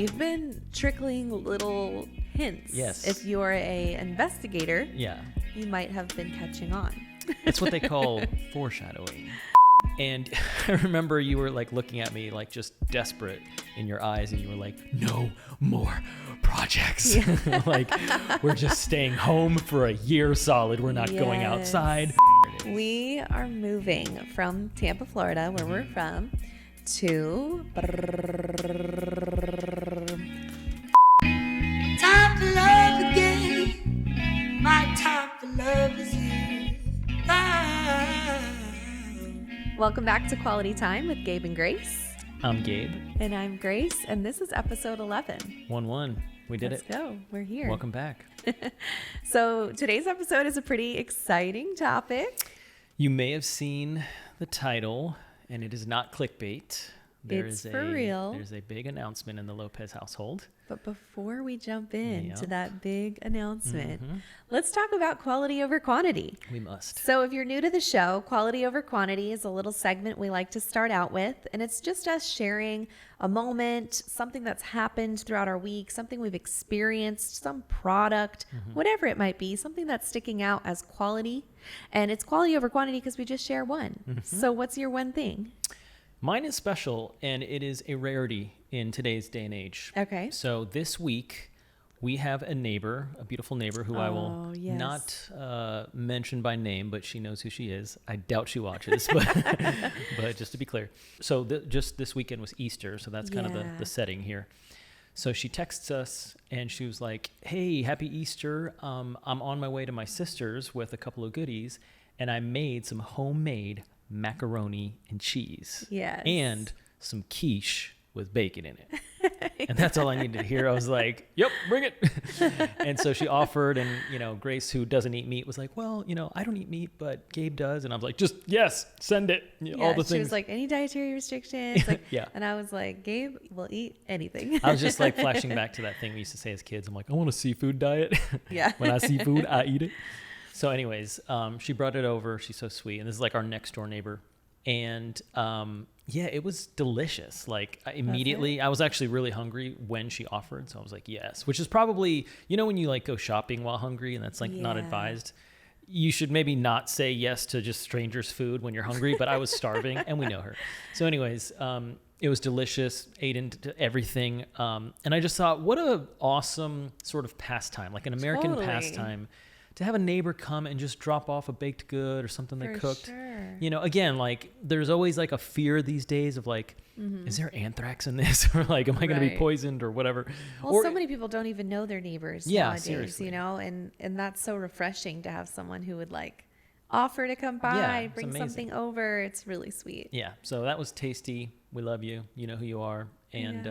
we've been trickling little hints. Yes. If you're a investigator, Yeah. you might have been catching on. It's what they call foreshadowing. And I remember you were like looking at me like just desperate in your eyes, and you were like, no more projects. Yeah. Like, we're just staying home for a year solid. We're not going Yes. outside. We are moving from Tampa, Florida, where we're from, to Time for love again. My time for love is here. Welcome back to Quality Time with Gabe and Grace. I'm Gabe. And I'm Grace, and this is episode 11. 1-1. We did Let's it. go. We're here. Welcome back. So today's episode is a pretty exciting topic. You may have seen the title, and it is not clickbait. It's for real. There's a big announcement in the Lopez household. But before we jump into Yep. that big announcement, let's talk about quality over quantity. We must. So if you're new to the show, quality over quantity is a little segment we like to start out with. And it's just us sharing a moment, something that's happened throughout our week, something we've experienced, some product, whatever it might be, something that's sticking out as quality. And it's quality over quantity because we just share one. So what's your one thing? Mine is special, and it is a rarity in today's day and age. Okay. So this week, we have a neighbor, a beautiful neighbor who I will yes. not mention by name, but she knows who she is. I doubt she watches, but, but just to be clear. So just this weekend was Easter, so that's kind of the setting here. So she texts us, and she was like, hey, happy Easter. I'm on my way to my sister's with a couple of goodies, and I made some homemade macaroni and cheese. Yes. And some quiche with bacon in it. And that's all I needed to hear. I was like, yep, bring it. And so she offered, and, Grace, who doesn't eat meat, was like, well, I don't eat meat, but Gabe does. And I was like, just, yes, send it. All the things. She was like, any dietary restrictions? Like, Yeah. And I was like, Gabe will eat anything. I was just like flashing back to that thing we used to say as kids. I'm like, I want a seafood diet. Yeah. When I see food, I eat it. So anyways, she brought it over. She's so sweet. And this is like our next door neighbor. And it was delicious. Like immediately, I was actually really hungry when she offered. So I was like, yes, which is probably, when you like go shopping while hungry, and that's like not advised. You should maybe not say yes to just strangers' food when you're hungry, but I was starving and we know her. So anyways, it was delicious, ate into everything. And I just thought, what a awesome sort of pastime, like an American pastime, to have a neighbor come and just drop off a baked good or something they cooked. Sure. Again, like there's always like a fear these days of like, is there anthrax in this? Or like, am I going to be poisoned or whatever? Well, so many people don't even know their neighbors nowadays, seriously. and that's so refreshing to have someone who would like offer to come by, bring something over. It's really sweet. Yeah. So that was tasty. We love you. You know who you are. And,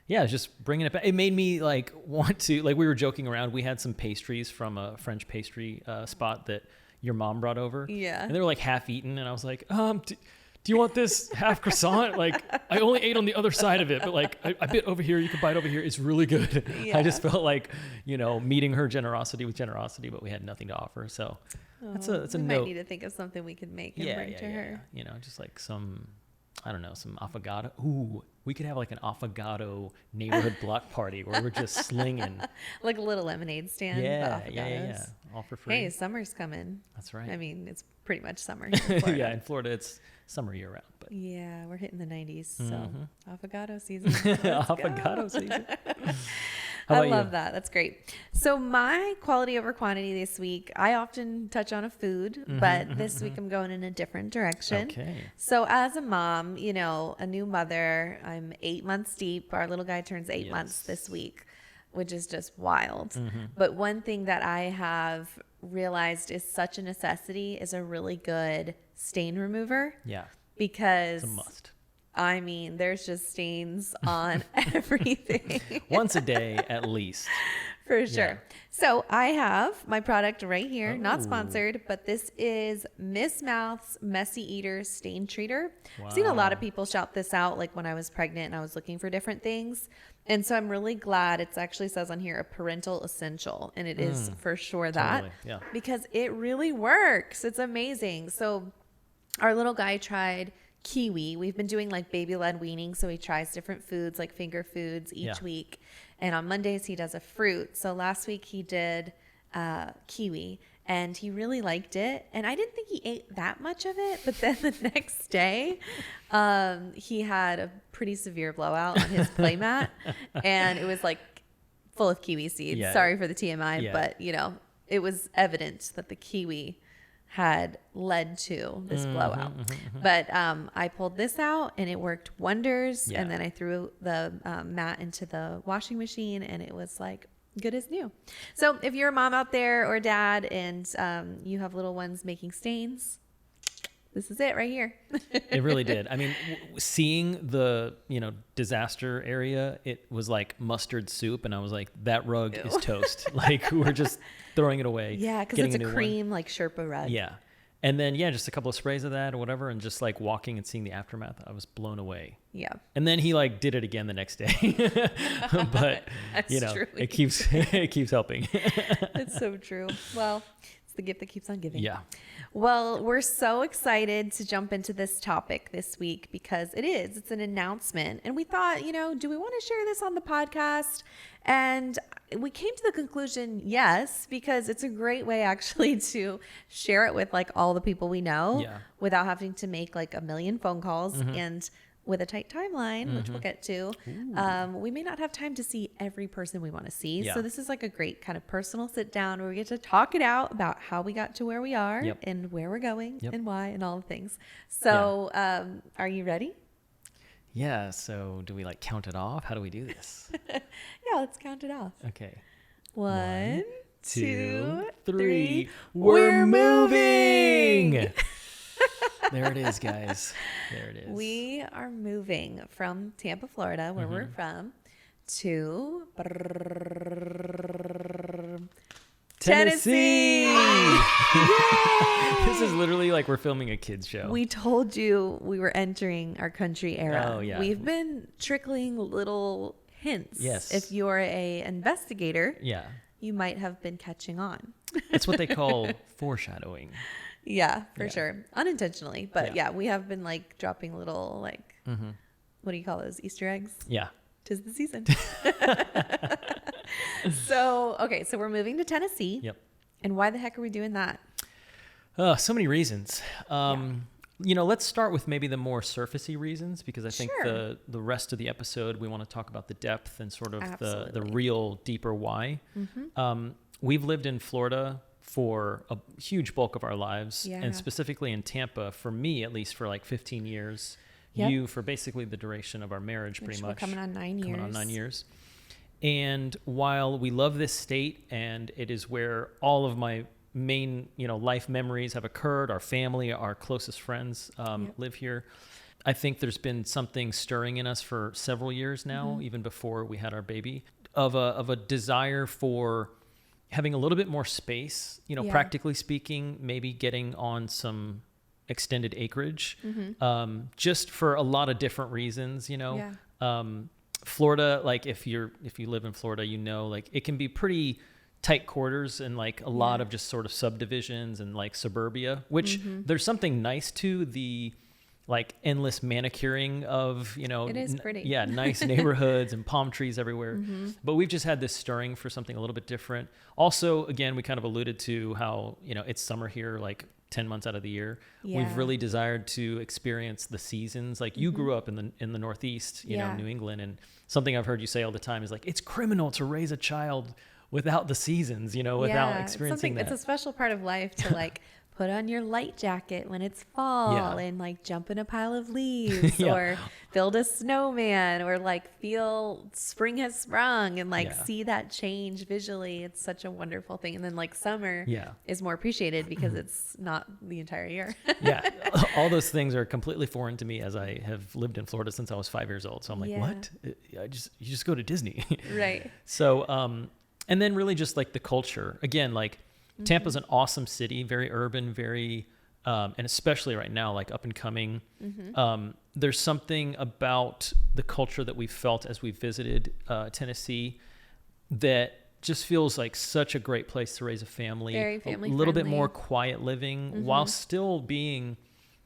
just bringing it back. It made me like want to, like we were joking around. We had some pastries from a French pastry spot that your mom brought over. Yeah. And they were like half eaten. And I was like, do you want this half croissant? Like I only ate on the other side of it, but like I bit over here. You can bite over here. It's really good. Yeah. I just felt like, meeting her generosity with generosity, but we had nothing to offer. So that's a we note. might need to think of something we could make and bring to her. Just like some, I don't know, some affogato. Ooh, we could have like an affogato neighborhood block party where we're just slinging. Like a little lemonade stand. Yeah. All for free. Hey, summer's coming. That's right. I mean, it's pretty much summer here in Florida. Yeah, in Florida it's summer year round. But Yeah, we're hitting the 90s, so affogato season. Affogato season. How I about love you? that. That's great. So my quality over quantity this week, I often touch on a food, but this week I'm going in a different direction. Okay. So as a mom, a new mother, I'm 8 months deep. Our little guy turns 8 months this week, which is just wild. But one thing that I have realized is such a necessity is a really good stain remover. Yeah. Because It's a must. I mean, there's just stains on everything. Once a day at least. For sure. Yeah. So I have my product right here, not Oh. sponsored, but this is Miss Mouth's Messy Eater Stain Treater. I've seen a lot of people shout this out like when I was pregnant and I was looking for different things. And so I'm really glad it actually says on here a parental essential, and it is for sure that. Totally, yeah. Because it really works. It's amazing. So our little guy tried kiwi. We've been doing like baby-led weaning, so he tries different foods like finger foods each week. And on Mondays he does a fruit. So last week he did kiwi, and he really liked it. And I didn't think he ate that much of it, but then the next day he had a pretty severe blowout on his playmat, and it was like full of kiwi seeds. Yeah. Sorry for the TMI, Yeah. but it was evident that the kiwi had led to this blowout. But I pulled this out and it worked wonders. Yeah. And then I threw the mat into the washing machine, and it was like good as new. So if you're a mom out there or dad and you have little ones making stains, this is it right here. It really did. I mean, seeing the, disaster area, it was like mustard soup. And I was like, that rug is toast. Like, we're just throwing it away. Yeah, because getting it's a new one. cream like Sherpa rug. Yeah. And then, just a couple of sprays of that or whatever. And just like walking and seeing the aftermath, I was blown away. Yeah. And then he like did it again the next day. But, That's true. it keeps helping. It's so true. Well, it's the gift that keeps on giving. Yeah. Well, we're so excited to jump into this topic this week because it's an announcement. And we thought, do we want to share this on the podcast? And we came to the conclusion, yes, because it's a great way actually to share it with like all the people we know without having to make like a million phone calls and with a tight timeline, which we'll get to. We may not have time to see every person we want to see. Yeah. So this is like a great kind of personal sit down where we get to talk it out about how we got to where we are and where we're going and why and all the things. So are you ready? Yeah. So do we like count it off? How do we do this? Yeah, let's count it off. Okay. 1, 2, 3. We're moving. There it is, guys. There it is. We are moving from Tampa, Florida, where we're from, to Tennessee. This is literally like we're filming a kids show. We told you we were entering our country era. Oh, yeah. We've been trickling little hints. Yes. If you're a investigator, Yeah. you might have been catching on. It's what they call foreshadowing. Yeah, for Yeah. sure. Unintentionally. But Yeah. yeah, we have been like dropping little like, what do you call those? Easter eggs? Yeah. 'Tis the season. So we're moving to Tennessee. Yep. And why the heck are we doing that? So many reasons. Let's start with maybe the more surfacey reasons, because I think Sure. the rest of the episode, we want to talk about the depth and sort of the Absolutely. real deeper why. We've lived in Florida for a huge bulk of our lives, Yeah. and specifically in Tampa, for me, at least for like 15 years, Yep. you for basically the duration of our marriage, pretty We're much. coming on 9 years. Coming on 9 years. And while we love this state and it is where all of my main, life memories have occurred, our family, our closest friends live here, I think there's been something stirring in us for several years now, even before we had our baby, of a desire for having a little bit more space, practically speaking, maybe getting on some extended acreage, just for a lot of different reasons, Florida, like if you live in Florida, like it can be pretty tight quarters and like a lot of just sort of subdivisions and like suburbia, which there's something nice to the like endless manicuring of, It is pretty. nice neighborhoods and palm trees everywhere. But we've just had this stirring for something a little bit different. Also, again, we kind of alluded to how, it's summer here, like 10 months out of the year. Yeah. We've really desired to experience the seasons. Like you grew up in the Northeast, New England, and something I've heard you say all the time is like, it's criminal to raise a child without the seasons, without experiencing that. It's a special part of life to like put on your light jacket when it's fall and like jump in a pile of leaves or build a snowman or like feel spring has sprung and like see that change visually. It's such a wonderful thing. And then like summer is more appreciated because it's not the entire year. All those things are completely foreign to me, as I have lived in Florida since I was 5 years old. So I'm like, what? You just go to Disney. Right. So, and then really just like the culture again, like Tampa's an awesome city, very urban, very, and especially right now, like up and coming. There's something about the culture that we've felt as we visited Tennessee that just feels like such a great place to raise a family. Very family a little bit friendly. more quiet living while still being,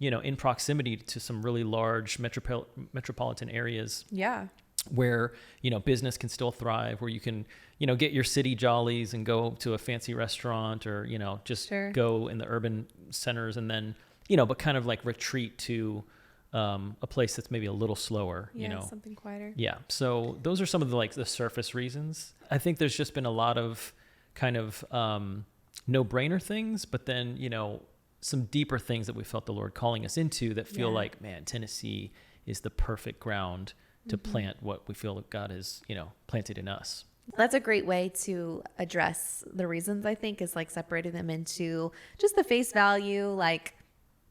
in proximity to some really large metropolitan areas Yeah. where, business can still thrive, where you can, get your city jollies and go to a fancy restaurant or, just Sure. go in the urban centers and then, but kind of like retreat to a place that's maybe a little slower, Yeah. Something quieter. Yeah. So those are some of the surface reasons. I think there's just been a lot of kind of no-brainer things, but then, some deeper things that we felt the Lord calling us into that feel like, man, Tennessee is the perfect ground to plant what we feel that God has, planted in us. That's a great way to address the reasons, I think, is like separating them into just the face value, like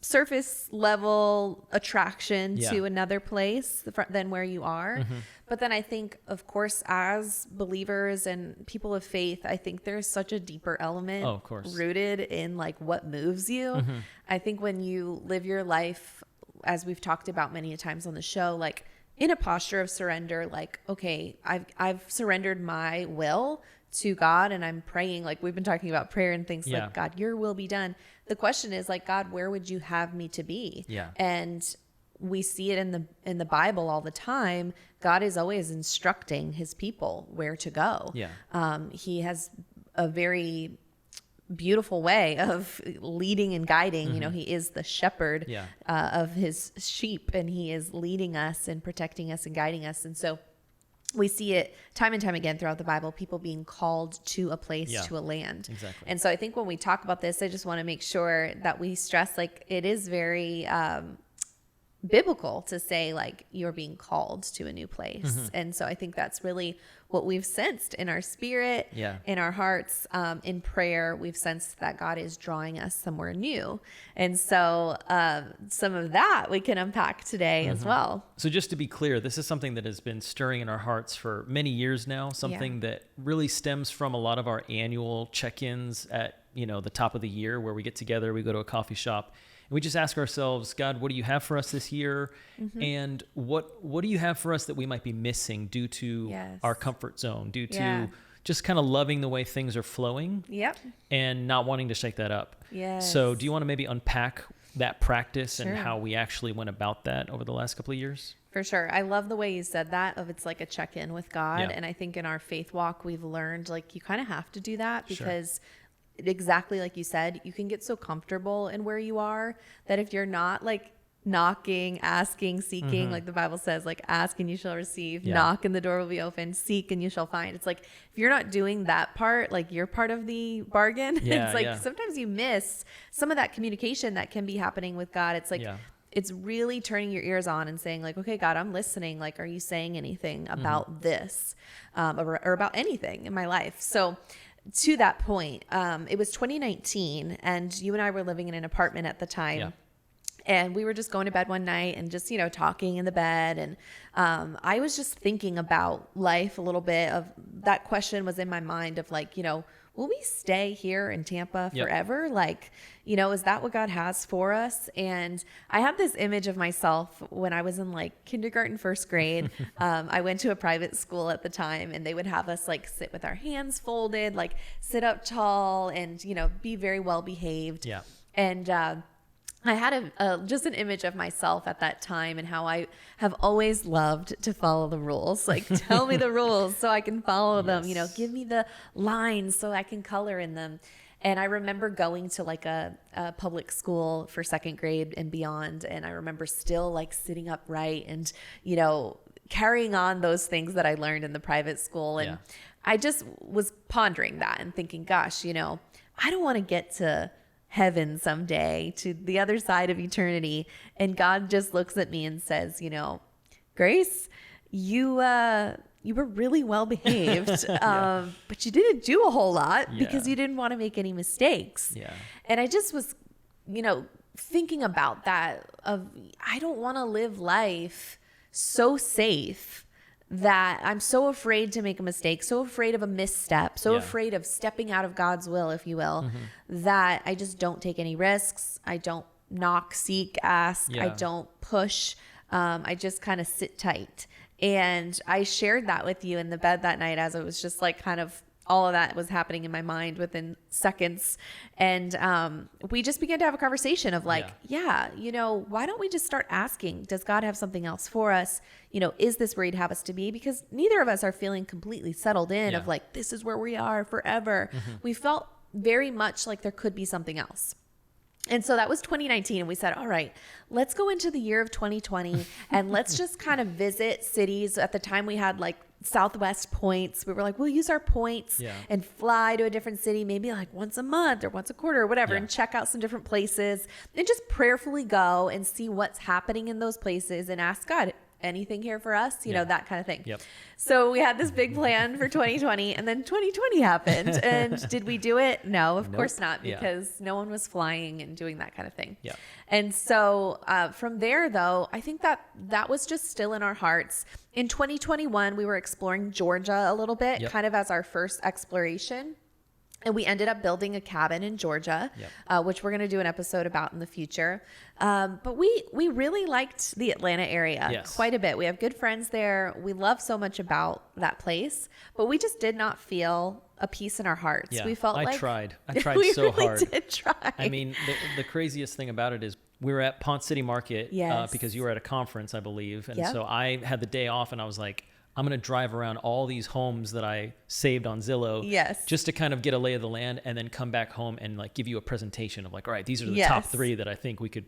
surface level attraction to another place than where you are. But then I think, of course, as believers and people of faith, I think there's such a deeper element of course. rooted in like what moves you. I think when you live your life, as we've talked about many times on the show, like in a posture of surrender, like, okay, I've surrendered my will to God and I'm praying, like we've been talking about prayer and things like, God, your will be done. The question is like, God, where would you have me to be? Yeah. And we see it in the Bible all the time. God is always instructing his people where to go. Yeah. He has a very beautiful way of leading and guiding. He is the shepherd of his sheep, and he is leading us and protecting us and guiding us. And so we see it time and time again throughout the Bible, people being called to a place, to a land. Exactly. And so I think when we talk about this, I just want to make sure that we stress, like, it is very biblical to say, like, you're being called to a new place. And so I think that's really what we've sensed in our spirit, in our hearts, in prayer. We've sensed that God is drawing us somewhere new. And so some of that we can unpack today as well. So just to be clear, this is something that has been stirring in our hearts for many years now, something that really stems from a lot of our annual check-ins at, the top of the year, where we get together, we go to a coffee shop, and we just ask ourselves, God, what do you have for us this year? And what do you have for us that we might be missing due to our comfort zone, due to just kind of loving the way things are flowing and not wanting to shake that up? So do you want to maybe unpack that practice and how we actually went about that over the last couple of years? For sure. I love the way you said that, of it's like a check-in with God. And I think in our faith walk, we've learned, like, you kind of have to do that because exactly like you said, you can get so comfortable in where you are that if you're not like knocking, asking, seeking, like the Bible says, like, ask and you shall receive, knock and the door will be open, seek and you shall find. It's like, if you're not doing that part, like, you're part of the bargain. It's like sometimes you miss some of that communication that can be happening with God. It's like, it's really turning your ears on and saying, like, okay, God, I'm listening. Like, are you saying anything about this or about anything in my life? So to that point, it was 2019 and you and I were living in an apartment at the time. And we were just going to bed one night and just, talking in the bed. And I was just thinking about life a little bit. Of that question was in my mind of, like, will we stay here in Tampa forever? Like, is that what God has for us? And I have this image of myself when I was in like kindergarten, first grade. I went to a private school at the time, and they would have us like sit with our hands folded, like sit up tall and, be very well behaved. And I had just an image of myself at that time and how I have always loved to follow the rules. Like, tell me the rules so I can follow them, give me the lines so I can color in them. And I remember going to like a public school for second grade and beyond. And I remember still like sitting upright and, carrying on those things that I learned in the private school. And I just was pondering that and thinking, gosh, I don't want to get to heaven someday, to the other side of eternity, and God just looks at me and says, Grace, you were really well behaved, but you didn't do a whole lot because you didn't want to make any mistakes. And I just was, thinking about that, of I don't want to live life so safe that I'm so afraid to make a mistake, so afraid of a misstep, so afraid of stepping out of God's will, if you will, that I just don't take any risks. I don't knock, seek, ask. I don't push. I just kind of sit tight. And I shared that with you in the bed that night as I was just like kind of all of that was happening in my mind within seconds. And we just began to have a conversation of like, why don't we just start asking, does God have something else for us? Is this where he'd have us to be? Because neither of us are feeling completely settled in of like, this is where we are forever. We felt very much like there could be something else. And so that was 2019. And we said, all right, let's go into the year of 2020 and let's just kind of visit cities. At the time we had like Southwest points. We were like, we'll use our points and fly to a different city, maybe like once a month or once a quarter or whatever, and check out some different places and just prayerfully go and see what's happening in those places and ask God, anything here for us, that kind of thing. So we had this big plan for 2020 and then 2020 happened. And did we do it? No, of course not, because no one was flying and doing that kind of thing. And so from there, though, I think that was just still in our hearts. In 2021, we were exploring Georgia a little bit, kind of as our first exploration. And we ended up building a cabin in Georgia, which we're going to do an episode about in the future. But we really liked the Atlanta area quite a bit. We have good friends there. We love so much about that place, but we just did not feel a peace in our hearts. We felt I like tried we so really hard. did try. I mean, the craziest thing about it is we were at Ponce City Market because you were at a conference, I believe. And so I had the day off and I was like, I'm going to drive around all these homes that I saved on Zillow just to kind of get a lay of the land and then come back home and like give you a presentation of like, all right, these are the top 3 that I think we could,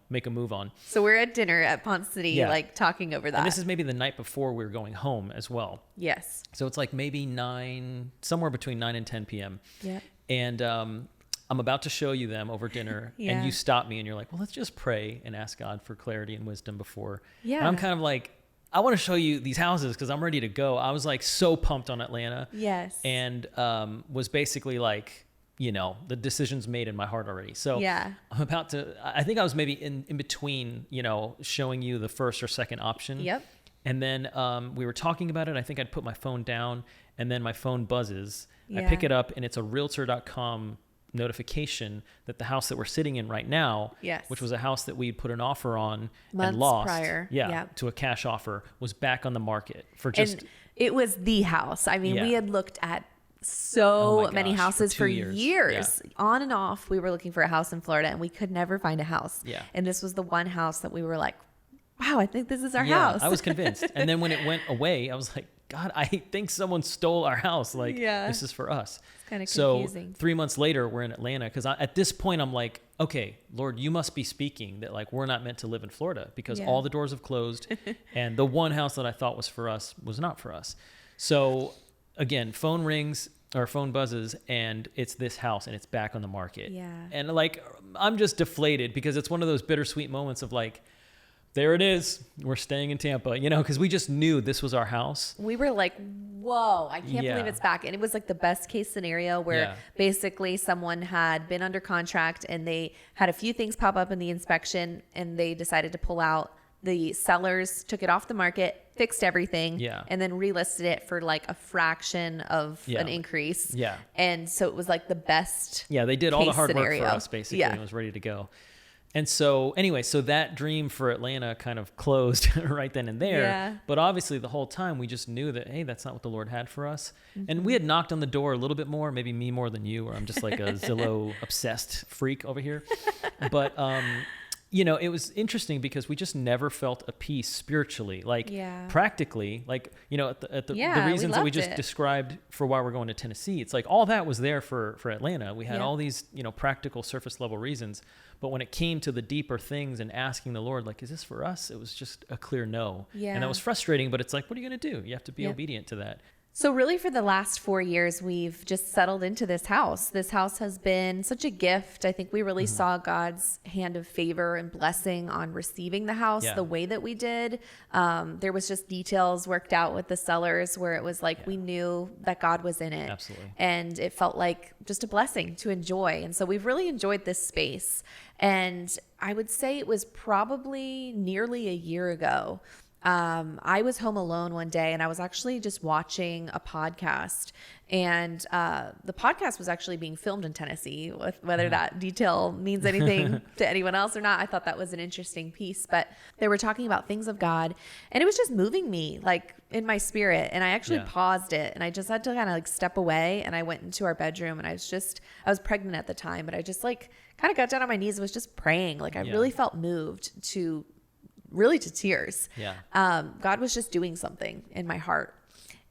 make a move on. So we're at dinner at Ponce City, like talking over that. And this is maybe the night before we were going home as well. Yes. So it's like maybe somewhere between 9 and 10 p.m. And I'm about to show you them over dinner and you stop me and you're like, well, let's just pray and ask God for clarity and wisdom before. And I'm kind of like, I want to show you these houses because I'm ready to go. I was like so pumped on Atlanta. And was basically like, the decision's made in my heart already. So I'm about to, I think I was maybe in between, showing you the first or second option. And then we were talking about it. I think I'd put my phone down and then my phone buzzes. I pick it up and it's a realtor.com notification that the house that we're sitting in right now, which was a house that we'd put an offer on months and lost prior, to a cash offer, was back on the market for just. And it was the house. I mean, we had looked at so many houses for years. On and off, we were looking for a house in Florida and we could never find a house. And this was the one house that we were like, wow, I think this is our house. I was convinced. And then when it went away, I was like, God, I think someone stole our house. Like, this is for us. It's kind of confusing. So 3 months later, we're in Atlanta. Because at this point, I'm like, okay, Lord, you must be speaking that like we're not meant to live in Florida because all the doors have closed. And the one house that I thought was for us was not for us. So again, phone rings or phone buzzes and it's this house and it's back on the market. And like, I'm just deflated because it's one of those bittersweet moments of like, there it is. We're staying in Tampa, because we just knew this was our house. We were like, whoa, I can't believe it's back. And it was like the best case scenario where basically someone had been under contract and they had a few things pop up in the inspection and they decided to pull out. The sellers took it off the market, fixed everything, and then relisted it for like a fraction of an increase. And so it was like the best they did all the hard scenario. Work for us basically and was ready to go. And so anyway, so that dream for Atlanta kind of closed right then and there. But obviously the whole time we just knew that, hey, that's not what the Lord had for us. And we had knocked on the door a little bit more, maybe me more than you, or I'm just like a Zillow obsessed freak over here. But, it was interesting because we just never felt a peace spiritually, like practically, like, at the reasons that we just described for why we're going to Tennessee. It's like all that was there for Atlanta. We had all these, practical surface level reasons. But when it came to the deeper things and asking the Lord, like, is this for us? It was just a clear no. And that was frustrating, but it's like, what are you going to do? You have to be obedient to that. So really for the last 4 years, we've just settled into this house. This house has been such a gift. I think we really saw God's hand of favor and blessing on receiving the house the way that we did. There was just details worked out with the sellers where it was like we knew that God was in it. Absolutely. And it felt like just a blessing to enjoy. And so we've really enjoyed this space. And I would say it was probably nearly a year ago I was home alone one day and I was actually just watching a podcast, and the podcast was actually being filmed in Tennessee. Whether that detail means anything to anyone else or not, I thought that was an interesting piece. But they were talking about things of God, and it was just moving me like in my spirit. And I actually paused it, and I just had to kind of like step away. And I went into our bedroom, and I was pregnant at the time, but I just like kind of got down on my knees and was just praying. Like I really felt moved to tears. God was just doing something in my heart.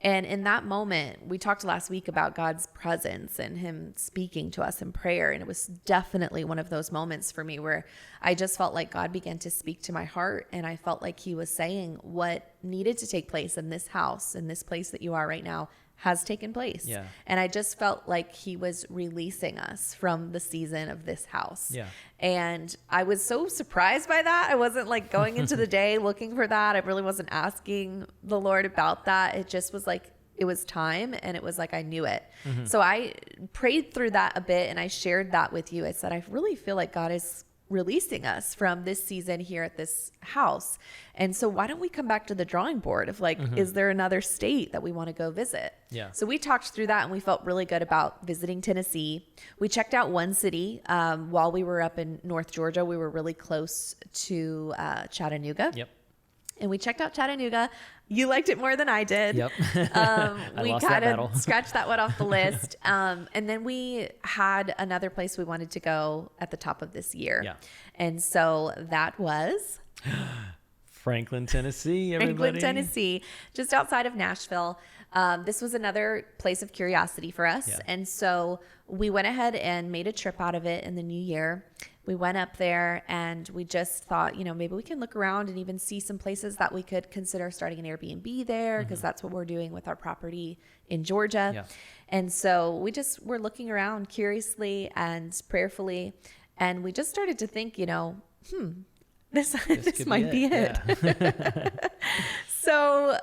And in that moment, we talked last week about God's presence and him speaking to us in prayer. And it was definitely one of those moments for me where I just felt like God began to speak to my heart. And I felt like he was saying what needed to take place in this house, in this place that you are right now, has taken place. And I just felt like he was releasing us from the season of this house. And I was so surprised by that. I wasn't like going into the day looking for that. I really wasn't asking the Lord about that. It just was like, it was time, and it was like I knew it. So I prayed through that a bit, and I shared that with you. I said, I really feel like God is releasing us from this season here at this house. And so why don't we come back to the drawing board of like, is there another state that we want to go visit? So we talked through that, and we felt really good about visiting Tennessee. We checked out one city while we were up in North Georgia. We were really close to Chattanooga. And we checked out Chattanooga. You liked it more than I did. We kind of scratched that one off the list. And then we had another place we wanted to go at the top of this year. And so that was Franklin, Tennessee, everybody. Franklin, Tennessee, just outside of Nashville. This was another place of curiosity for us. And so we went ahead and made a trip out of it in the new year. We went up there, and we just thought, maybe we can look around and even see some places that we could consider starting an Airbnb there, because that's what we're doing with our property in Georgia. And so we're looking around curiously and prayerfully, and we just started to think, this might be it. So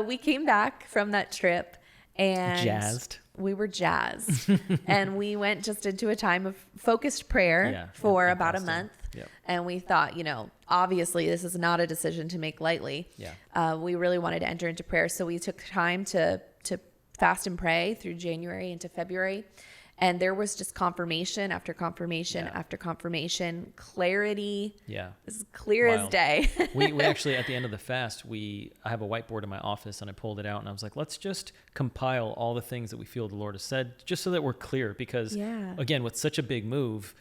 we came back from that trip, and we were jazzed. And we went just into a time of focused prayer for about a month. And we thought, obviously this is not a decision to make lightly. We really wanted to enter into prayer. So we took time to fast and pray through January into February. And there was just confirmation after confirmation after confirmation, clarity. As clear as day. we actually, at the end of the fast, I have a whiteboard in my office, and I pulled it out, and I was like, let's just compile all the things that we feel the Lord has said, just so that we're clear. Because again, with such a big move,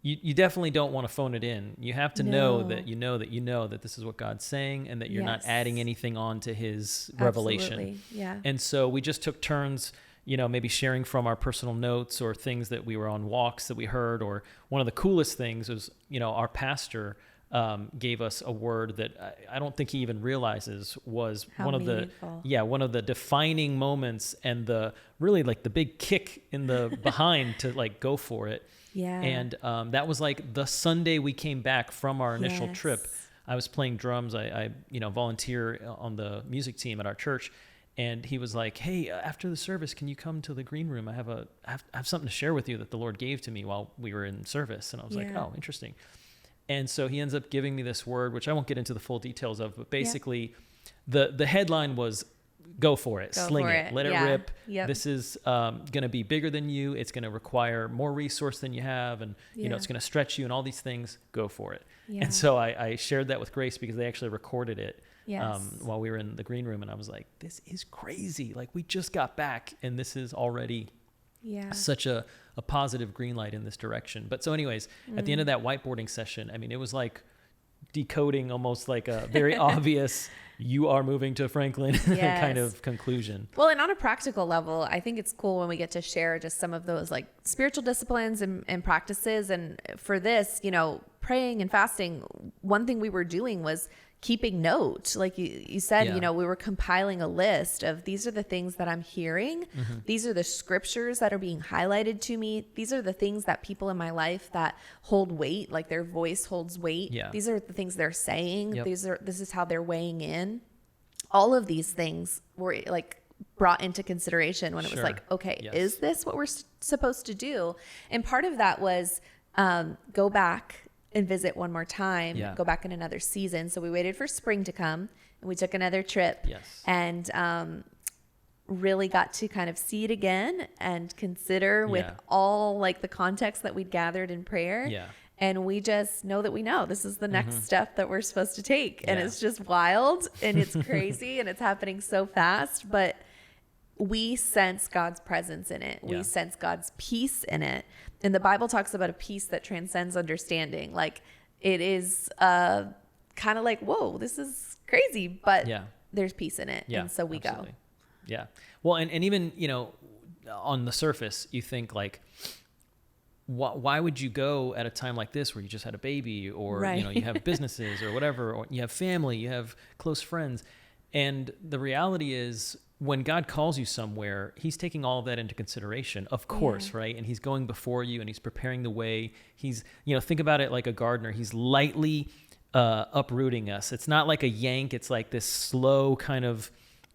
you definitely don't want to phone it in. You have to know that that this is what God's saying, and that you're not adding anything on to his revelation. And so we just took turns, maybe sharing from our personal notes or things that we were on walks that we heard. Or one of the coolest things was, our pastor gave us a word that I don't think he even realizes was one of the defining moments, and the really like the big kick in the behind to like go for it. And that was like the Sunday we came back from our initial trip. I was playing drums. I volunteer on the music team at our church. And he was like, hey, after the service, can you come to the green room? I have something to share with you that the Lord gave to me while we were in service. And I was like, oh, interesting. And so he ends up giving me this word, which I won't get into the full details of, but basically the headline was, go for it, sling it, let it rip. This is going to be bigger than you. It's going to require more resource than you have. And, it's going to stretch you and all these things. Go for it. And so I shared that with Grace, because they actually recorded it. While we were in the green room, and I was like, this is crazy. Like, we just got back, and this is already such a positive green light in this direction. But so anyways, at the end of that whiteboarding session, I mean, it was like decoding almost like a very obvious, you are moving to Franklin kind of conclusion. Well, and on a practical level, I think it's cool when we get to share just some of those like spiritual disciplines and practices. And for this, praying and fasting, one thing we were doing was keeping note. Like you said, we were compiling a list of, these are the things that I'm hearing. These are the scriptures that are being highlighted to me. These are the things that people in my life that hold weight, like their voice holds weight. These are the things they're saying. This is how they're weighing in. All of these things were like brought into consideration when it was like, okay, is this what we're supposed to do? And part of that was go back and visit one more time, go back in another season. So we waited for spring to come, and we took another trip. Yes. And really got to kind of see it again and consider with Yeah. all like the context that we'd gathered in prayer. Yeah. And we just know that we know this is the next step that we're supposed to take. And Yeah. it's just wild and it's crazy and it's happening so fast. But we sense God's presence in it. Yeah. We sense God's peace in it. And the Bible talks about a peace that transcends understanding. Like it is kind of like, whoa, this is crazy, but Yeah. there's peace in it. Yeah. And so we absolutely. go. Yeah. Well, and even, on the surface, you think like, why would you go at a time like this where you just had a baby or, Right. you have businesses or whatever, or you have family, you have close friends. And the reality is when God calls you somewhere, he's taking all of that into consideration, of course, right? And he's going before you and he's preparing the way. He's, think about it like a gardener. He's lightly uprooting us. It's not like a yank. It's like this slow kind of,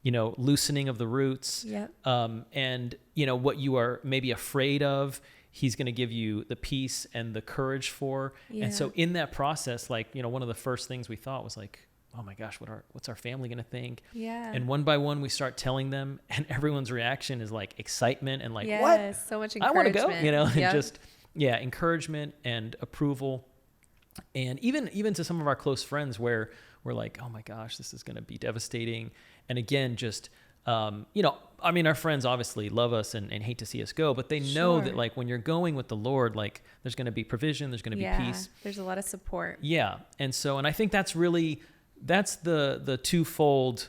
loosening of the roots. Yep. And, what you are maybe afraid of, he's going to give you the peace and the courage for. Yeah. And so in that process, like, one of the first things we thought was like, oh my gosh, what's our family going to think? Yeah. And one by one, we start telling them and everyone's reaction is like excitement and like, Yes, what? so much I want to encouragement. go, and Yep. just, encouragement and approval. And even to some of our close friends where we're like, oh my gosh, this is going to be devastating. And again, just, our friends obviously love us and hate to see us go, but they know Sure. that like when you're going with the Lord, like there's going to be provision, there's going to be peace. There's a lot of support. Yeah. And I think that's the twofold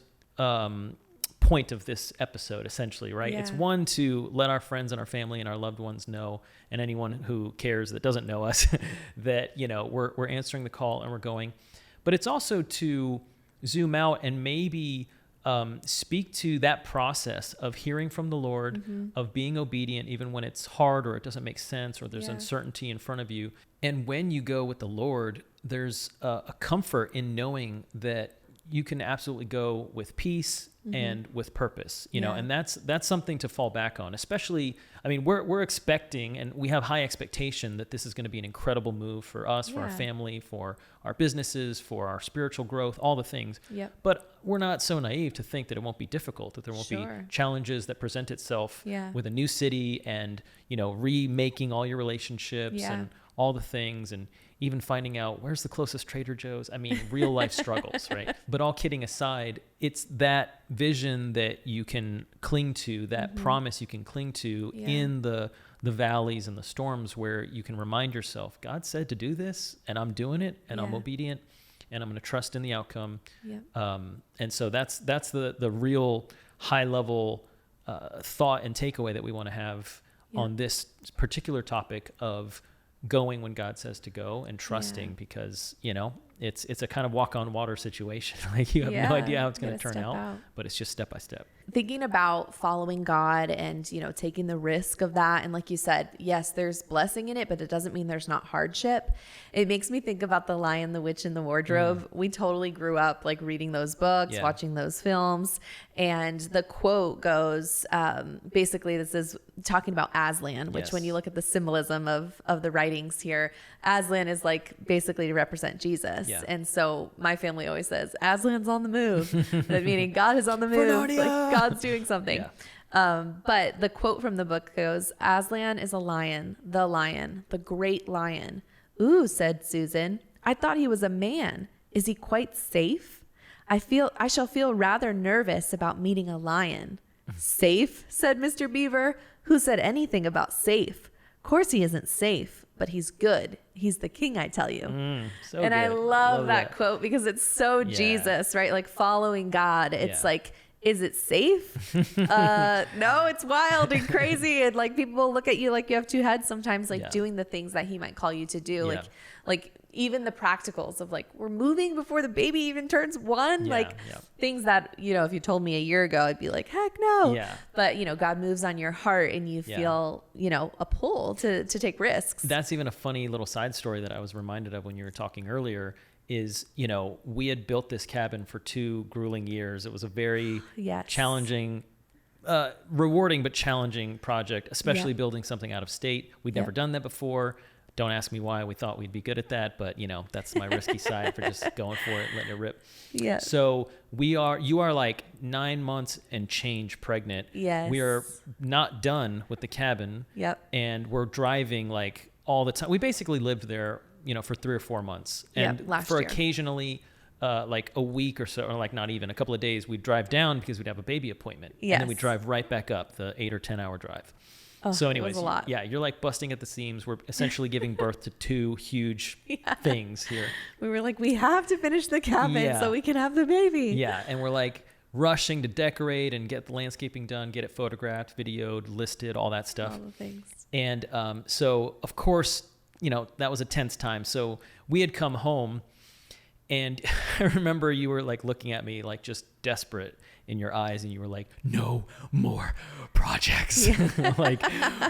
point of this episode, essentially, right? Yeah. It's one, to let our friends and our family and our loved ones know, and anyone who cares that doesn't know us, that, we're answering the call and we're going. But it's also to zoom out and maybe speak to that process of hearing from the Lord, of being obedient, even when it's hard or it doesn't make sense or there's Yeah. uncertainty in front of you. And when you go with the Lord, there's a comfort in knowing that you can absolutely go with peace and with purpose, Yeah. and that's something to fall back on, especially, we're expecting, and we have high expectation that this is going to be an incredible move for us, for our Yeah. family, for our businesses, for our spiritual growth, all the things. Yep. But we're not so naive to think that it won't be difficult, that there won't Sure. be challenges that present itself Yeah. with a new city and, remaking all your relationships Yeah. and all the things, and even finding out where's the closest Trader Joe's. Real life struggles, right? But all kidding aside, it's that vision that you can cling to, that promise you can cling to Yeah. in the valleys and the storms, where you can remind yourself, God said to do this and I'm doing it and I'm Yeah. obedient and I'm going to trust in the outcome. Yep. And so that's the real high level thought and takeaway that we want to have Yeah. on this particular topic of going when God says to go and trusting, Yeah. because, it's a kind of walk on water situation. Like you have Yeah, no idea how it's you going to gotta turn step out, out. but it's just step by step. Thinking about following God and, taking the risk of that. And like you said, yes, there's blessing in it, but it doesn't mean there's not hardship. It makes me think about The Lion, the Witch, and the Wardrobe. We totally grew up like reading those books, Yeah. watching those films. And the quote goes, basically this is talking about Aslan, which Yes. when you look at the symbolism of the writings here, Aslan is like basically to represent Jesus. Yeah. And so my family always says, Aslan's on the move, meaning God is on the move. Narnia. Like God's doing something. Yeah. But the quote from the book goes, Aslan is a lion, the great lion. Ooh, said Susan. I thought he was a man. Is he quite safe? I shall feel rather nervous about meeting a lion. Safe, said Mr. Beaver. Who said anything about safe? Course he isn't safe, but he's good. He's the king, I tell you. So And I good. love that quote because it's so Yeah. Jesus, right? Like following God. It's Yeah. like, is it safe? No, it's wild and crazy. And like people look at you like you have two heads sometimes, like Yeah. doing the things that he might call you to do. Yeah. Like even the practicals of like, we're moving before the baby even turns one, Yeah, like yeah. things that, if you told me a year ago, I'd be like, heck no. Yeah. But God moves on your heart and you Yeah. feel, a pull to take risks. That's even a funny little side story that I was reminded of when you were talking earlier is, we had built this cabin for 2 grueling years. It was a very Yes. challenging, rewarding, but challenging project, especially Yep. building something out of state. We'd never Yep. done that before. Don't ask me why. We thought we'd be good at that, but that's my risky side for just going for it, letting it rip. Yeah. So you are like 9 months and change pregnant. Yes. We are not done with the cabin. Yep. And we're driving like all the time. We basically lived there, for 3 or 4 months. And Yep, last for year. occasionally, like a week or so, or like not even a couple of days, we'd drive down because we'd have a baby appointment. And then we'd Yes. drive right back up the 8 or 10 hour drive. Oh, So it anyways, was a lot. yeah, you're like busting at the seams. We're essentially giving birth to 2 huge things here. We were like, we have to finish the cabin Yeah. so we can have the baby. Yeah, and we're like rushing to decorate and get the landscaping done, get it photographed, videoed, listed, all that stuff. All the things. And so, of course, that was a tense time. So we had come home, and I remember you were like looking at me like just desperate in your eyes, and you were like, no more projects. Like,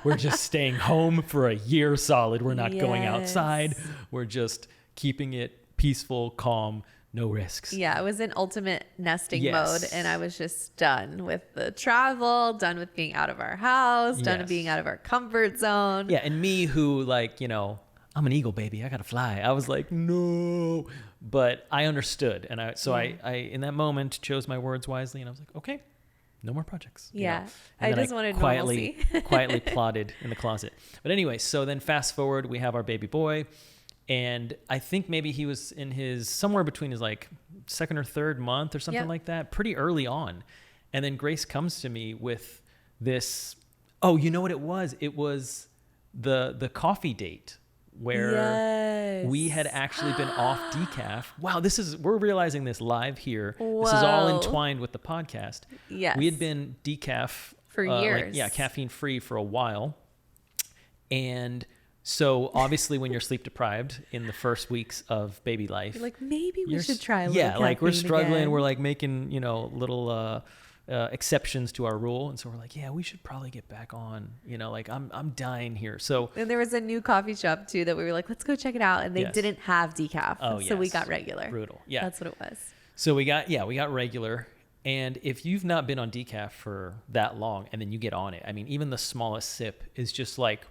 we're just staying home for a year solid. We're not going outside. We're just keeping it peaceful, calm, no risks. Yeah, I was in ultimate nesting Yes. mode, and I was just done with the travel, done with being out of our house, done with Yes. being out of our comfort zone. Yeah, and me who like, I'm an eagle baby, I gotta fly. I was like, no. But I understood. And I in that moment chose my words wisely, and I was like, okay, no more projects. Yeah. And I then just wanted quietly normalcy. quietly plotted in the closet. But anyway, so then fast forward, we have our baby boy. And I think maybe he was in somewhere between his like 2nd or 3rd month or something Yep. like that, pretty early on. And then Grace comes to me with this, oh, you know what it was? It was the coffee date where Yes. we had actually been off decaf. Wow, we're realizing this live here. This is all Whoa. entwined with the podcast. Yes. We had been decaf For years. caffeine free for a while. And so obviously when you're sleep deprived in the first weeks of baby life, You're like, maybe we you're should s- try a little yeah, like we're caffeine struggling. again. We're like making, little exceptions to our rule. And so we're like, yeah, we should probably get back on, like I'm dying here. So And there was a new coffee shop too that we were like, let's go check it out. And they Yes. didn't have decaf. Oh, So we yes. got regular. Brutal. Yeah. That's what it was. So we got regular. And if you've not been on decaf for that long and then you get on it, I mean, even the smallest sip is just like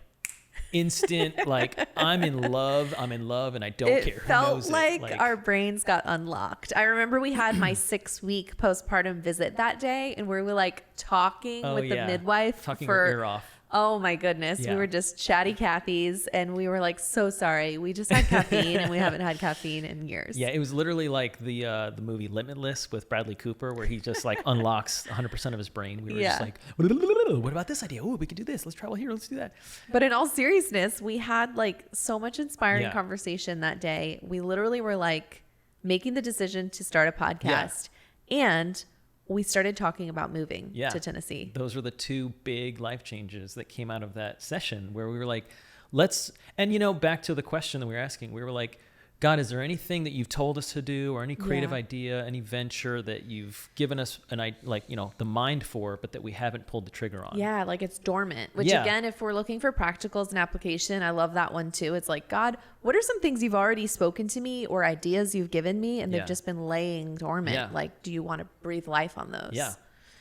instant, like I'm in love, and I don't care It who felt knows like it. our brains got unlocked. I remember we had my 6-week postpartum visit that day, and we were like talking Oh, with the yeah. midwife Talking for her ear off. Oh my goodness. Yeah. We were just chatty Cathy's, and we were like, so sorry. We just had caffeine, and we haven't had caffeine in years. Yeah, it was literally like the movie Limitless with Bradley Cooper, where he just like unlocks 100% of his brain. We were just Yeah. like, what about this idea? Oh, we could do this. Let's travel here. Let's do that. But in all seriousness, we had like so much inspiring Yeah. conversation that day. We literally were like making the decision to start a podcast, and we started talking about moving Yeah. to Tennessee. Those were the 2 big life changes that came out of that session, where we were like, back to the question that we were asking, we were like, God, is there anything that you've told us to do, or any creative Yeah. idea, any venture that you've given us the mind for, but that we haven't pulled the trigger on? Yeah, like it's dormant, which Yeah. again, if we're looking for practicals and application, I love that one too. It's like, God, what are some things you've already spoken to me or ideas you've given me and Yeah. they've just been laying dormant? Yeah. Like, do you want to breathe life on those? Yeah.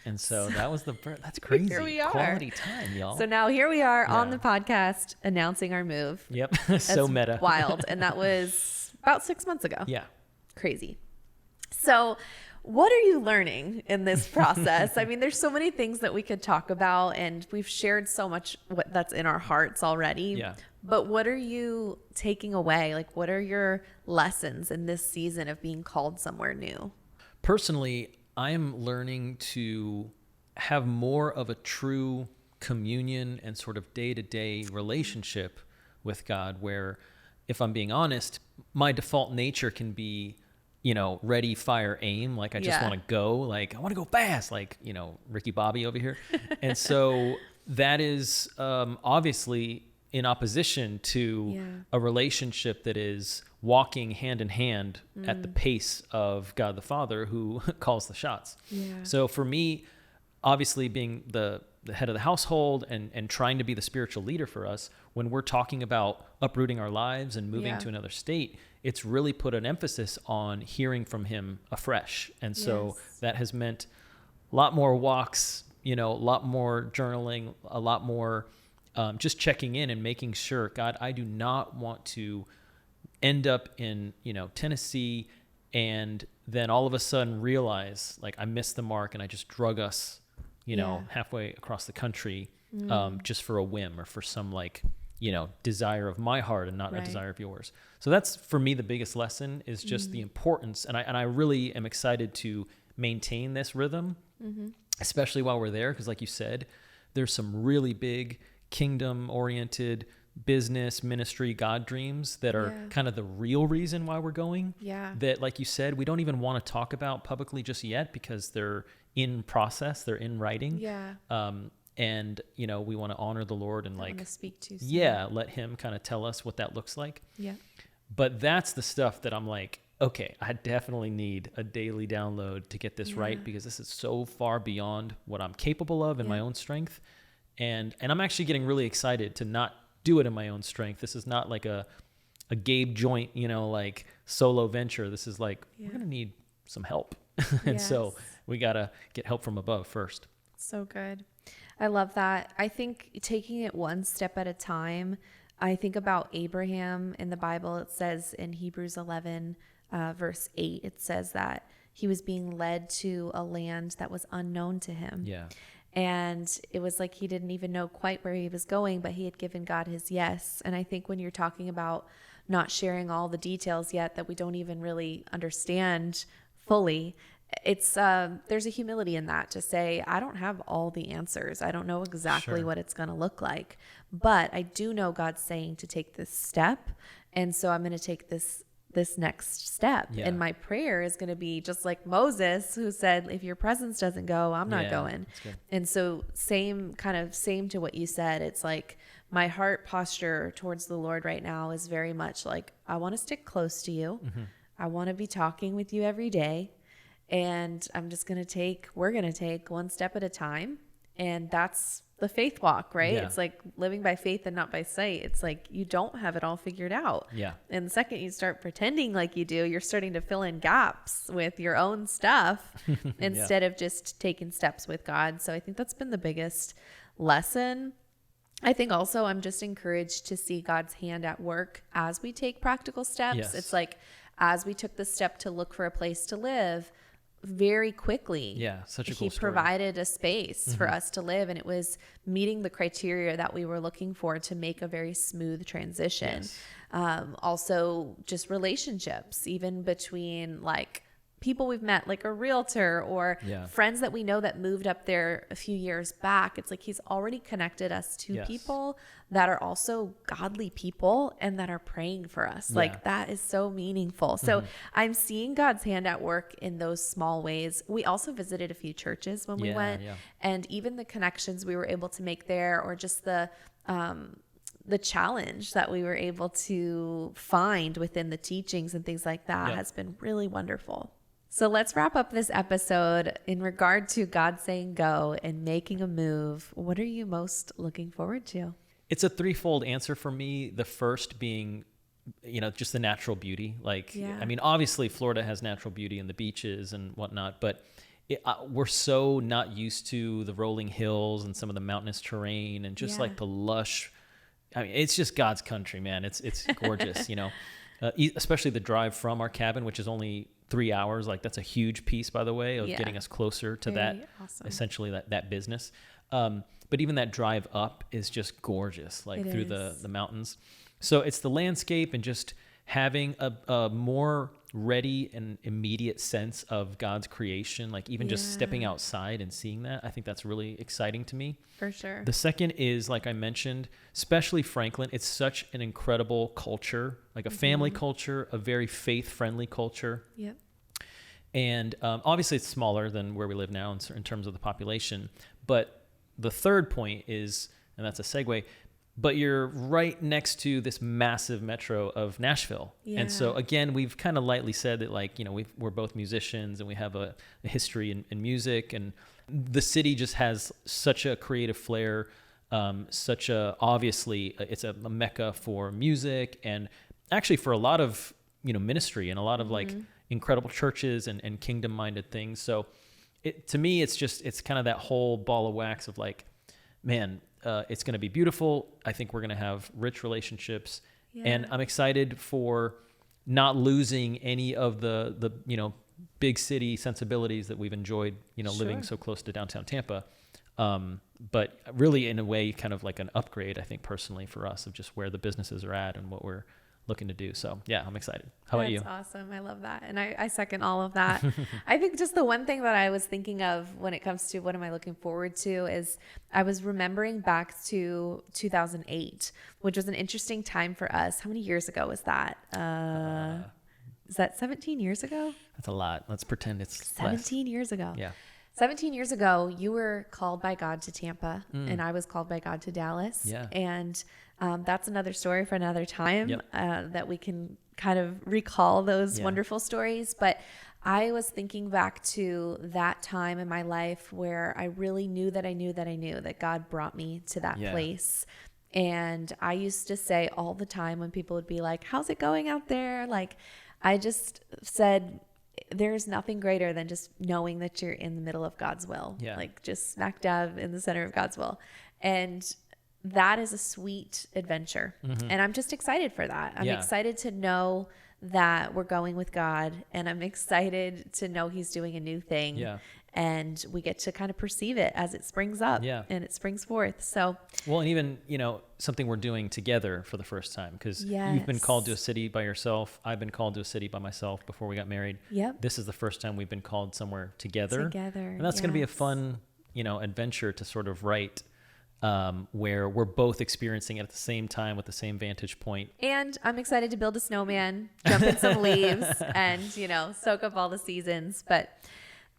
And so that was that's crazy. Here we are. Quality time, y'all. So now here we are on Yeah. the podcast announcing our move. Yep. So That's meta. wild. And that was about 6 months ago. Yeah. Crazy. So what are you learning in this process? I mean, there's so many things that we could talk about, and we've shared so much that's in our hearts already. Yeah. But what are you taking away? Like, what are your lessons in this season of being called somewhere new? Personally, I am learning to have more of a true communion and sort of day-to-day relationship with God, where, if I'm being honest, my default nature can be, ready, fire, aim. Like I just Yeah. want to go, like I want to go fast, like, Ricky Bobby over here. And so that is obviously in opposition to Yeah. a relationship that is walking hand in hand at the pace of God the Father, who calls the shots. Yeah. So for me, obviously being the head of the household and trying to be the spiritual leader for us, when we're talking about uprooting our lives and moving Yeah. to another state, it's really put an emphasis on hearing from him afresh. And so Yes. that has meant a lot more walks, a lot more journaling, a lot more just checking in and making sure, God, I do not want to end up in, Tennessee and then all of a sudden realize like I missed the mark and I just drug us, halfway across the country, just for a whim or for some desire of my heart and not a desire of yours. So that's for me, the biggest lesson is just the importance. And I really am excited to maintain this rhythm, especially while we're there. Cause like you said, there's some really big kingdom oriented business, ministry, God dreams that are kind of the real reason why we're going. Yeah. That, like you said, we don't even want to talk about publicly just yet because they're in process, they're in writing. Yeah. And we want to honor the Lord and Want to speak to soon. let him kind of tell us what that looks like. Yeah. But that's the stuff that I'm like, okay, I definitely need a daily download to get this right, because this is so far beyond what I'm capable of in my own strength. And I'm actually getting really excited to not do it in my own strength. This is not like a Gabe joint, like solo venture. This is like, we're going to need some help. And so we got to get help from above first. So good. I love that. I think taking it one step at a time. I think about Abraham in the Bible. It says in Hebrews 11, verse 8, it says that he was being led to a land that was unknown to him. Yeah. And it was like he didn't even know quite where he was going, but he had given God his yes. And I think when you're talking about not sharing all the details yet that we don't even really understand fully, it's there's a humility in that to say, I don't have all the answers. I don't know exactly what it's going to look like, but I do know God's saying to take this step. And so I'm going to take this next step. Yeah. And my prayer is going to be just like Moses, who said, if your presence doesn't go, I'm not going. And so same to what you said. It's like my heart posture towards the Lord right now is very much like, I want to stick close to you. I want to be talking with you every day. And we're going to take one step at a time. And that's the faith walk, right? Yeah. It's like living by faith and not by sight. It's like you don't have it all figured out. Yeah. And the second you start pretending like you do, you're starting to fill in gaps with your own stuff instead of just taking steps with God. So I think that's been the biggest lesson. I think also I'm just encouraged to see God's hand at work as we take practical steps. Yes. It's like as we took the step to look for a place to live, very quickly. Yeah, such a cool He story. provided a space for us to live, and it was meeting the criteria that we were looking for to make a very smooth transition. Yes. Also, just relationships, even between like people we've met, like a realtor or friends that we know that moved up there a few years back. It's like he's already connected us to people that are also godly people and that are praying for us. Like that is so meaningful. So I'm seeing God's hand at work in those small ways. We also visited a few churches when we went, and even the connections we were able to make there, or just the challenge that we were able to find within the teachings and things like that has been really wonderful. So let's wrap up this episode in regard to God saying go and making a move. What are you most looking forward to? It's a threefold answer for me. The first being, just the natural beauty. I mean, obviously Florida has natural beauty and the beaches and whatnot, but we're so not used to the rolling hills and some of the mountainous terrain and just like the lush. I mean, it's just God's country, man. It's gorgeous, especially the drive from our cabin, which is only 3 hours. Like that's a huge piece, by the way, of getting us closer to essentially that business. But even that drive up is just gorgeous, through the mountains. So it's the landscape and just having a more ready and immediate sense of God's creation, like even just stepping outside and seeing that. I think that's really exciting to me. For sure. The second is, like I mentioned, especially Franklin, it's such an incredible culture, like a family culture, a very faith-friendly culture. Yep. And obviously it's smaller than where we live now in terms of the population. But the third point is, and that's a segue, but you're right next to this massive metro of Nashville. Yeah. And so again, we've kind of lightly said that we're both musicians and we have a history in music, and the city just has such a creative flair, obviously it's a mecca for music and actually for a lot of, ministry and a lot of incredible churches and kingdom minded things. So to me, it's kind of that whole ball of wax of man, it's going to be beautiful. I think we're going to have rich relationships. And I'm excited for not losing any of the big city sensibilities that we've enjoyed, living so close to downtown Tampa. But really in a way, kind of like an upgrade, I think personally for us, of just where the businesses are at and what we're looking to do. So yeah, I'm excited. How about you? That's awesome. I love that. And I second all of that. I think just the one thing that I was thinking of when it comes to what am I looking forward to is I was remembering back to 2008, which was an interesting time for us. How many years ago was that? Is that 17 years ago? That's a lot. Let's pretend it's 17 years ago. Yeah. 17 years ago, you were called by God to Tampa, and I was called by God to Dallas. Yeah. And that's another story for another time. Yep. That we can kind of recall those wonderful stories. But I was thinking back to that time in my life where I really knew that God brought me to that place. And I used to say all the time when people would be like, how's it going out there? Like, I just said, there's nothing greater than just knowing that you're in the middle of God's will, like just smack dab in the center of God's will. And that is a sweet adventure. And I'm just excited for that. I'm excited to know that we're going with God, and I'm excited to know he's doing a new thing. Yeah. And we get to kind of perceive it as it springs up and it springs forth. So, well, and even, something we're doing together for the first time, because you've been called to a city by yourself. I've been called to a city by myself before we got married. Yep. This is the first time we've been called somewhere together. And that's going to be a yes. fun, adventure to sort of write, where we're both experiencing it at the same time with the same vantage point. And I'm excited to build a snowman, jump in some leaves, and, soak up all the seasons. But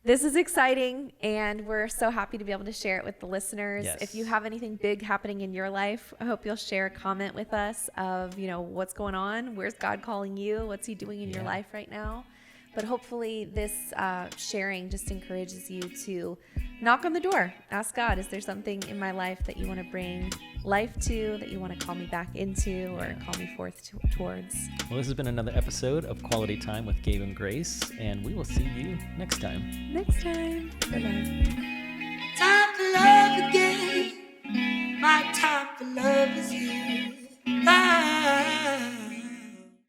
this is exciting, and we're so happy to be able to share it with the listeners. Yes. If you have anything big happening in your life, I hope you'll share a comment with us of, what's going on. Where's God calling you? What's he doing in your life right now? But hopefully this sharing just encourages you to knock on the door. Ask God, is there something in my life that you want to bring life to, that you want to call me back into or call me forth towards? Well, this has been another episode of Quality Time with Gabe and Grace, and we will see you next time. Next time. Bye-bye.